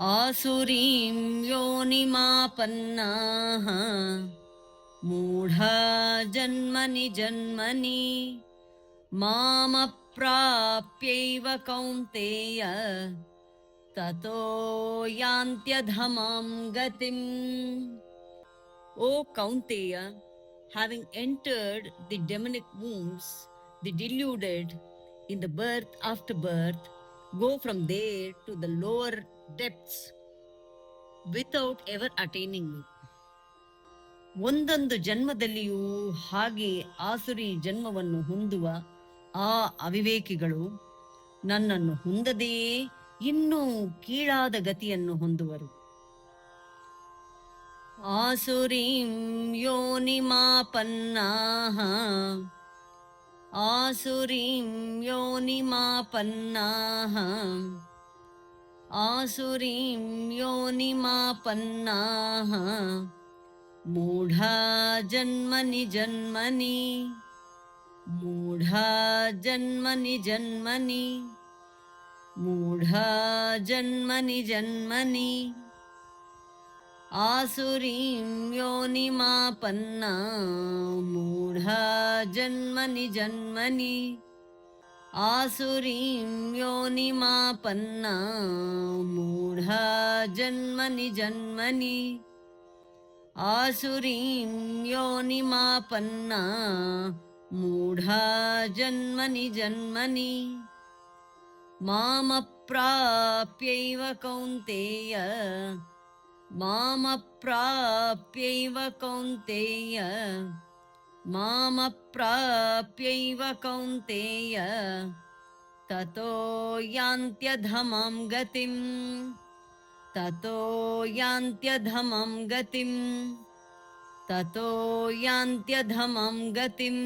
आसुरीं योनिमापन्नाः मूढा जन्मनि जन्मनि मामप्राप्यैव कौन्तेय ततो यान्त्यधमां गतिम्. O Kaunteya, having entered the demonic wombs, the deluded, in the birth after birth, go from there to the lower depths without ever attaining me. ಒಂದೊಂದು ಜನ್ಮದಲ್ಲಿಯೂ ಹಾಗೆ ಆಸುರಿ ಜನ್ಮವನ್ನು ಹೊಂದುವ ಆ ಅವಿವೇಕಿಗಳು ನನ್ನನ್ನು ಹೊಂದದೆಯೇ ಇನ್ನೂ ಕೀಳಾದ ಗತಿಯನ್ನು ಹೊಂದುವರು. आसुरीं योनिमापन्नाः आसुरीं योनिमापन्नाः आसुरीं योनिमापन्नाः मूढा जन्मनि जन्मनि मूढा जन्मनि जन्मनि मूढा जन्मनि जन्मनि आसुरीं योनिमापन्ना मूढा जन्मनि जन्मनि आसुरीं योनिमापन्ना मूढा जन्मनि जन्मनि आसुरीं योनिमापन्ना मूढा जन्मनि जन्मनि मामप्राप्यैव कौन्तेय मामप्राप्यैव कौन्तेय मामप्राप्यैव कौन्तेय ततो यान्त्यधमां गतिम् ततो यान्त्यधमां गतिम् ततो यान्त्यधमां गतिम्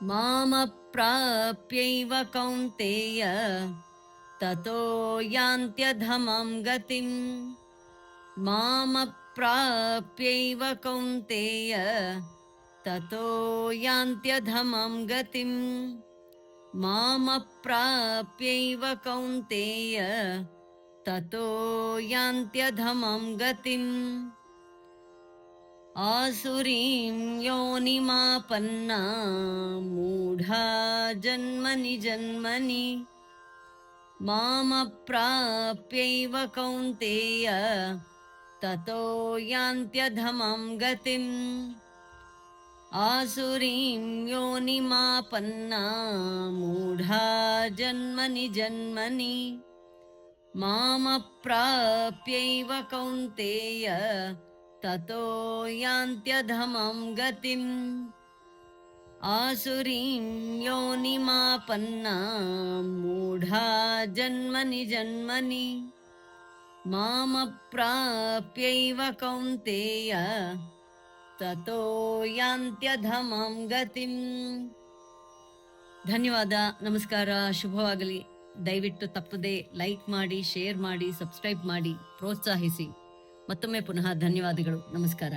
मामप्राप्यैव कौन्तेय ततो यान्त्यधमां गतिम् मामप्राप्यैव कौन्तेय ततो यान्त्यधमां गतिम् मामप्राप्यैव कौन्तेय ततो यान्त्यधमां गतिम् आसुरीं योनिमापन्ना मूढा जन्मनि जन्मनि मामप्राप्यैव कौन्तेय ततो यान्त्यधमां गतिम् आसुरीं योनिमापन्ना मूढा जन्मनि जन्मनि मामप्राप्यैव कौन्तेय ततो यान्त्यधमां गतिम् आसुरीं योनिमापन्ना मूढा जन्मनि जन्मनि मामप्राप्यैव कौन्तेय ततो यान्त्यधमां गतिम्. ಧನ್ಯವಾದ, ನಮಸ್ಕಾರ, ಶುಭವಾಗಲಿ. ದಯವಿಟ್ಟು ತಪ್ಪದೆ ಲೈಕ್ ಮಾಡಿ, ಶೇರ್ ಮಾಡಿ, ಸಬ್ಸ್ಕ್ರೈಬ್ ಮಾಡಿ, ಪ್ರೋತ್ಸಾಹಿಸಿ. ಮತ್ತೊಮ್ಮೆ ಪುನಃ ಧನ್ಯವಾದಗಳು. ನಮಸ್ಕಾರ.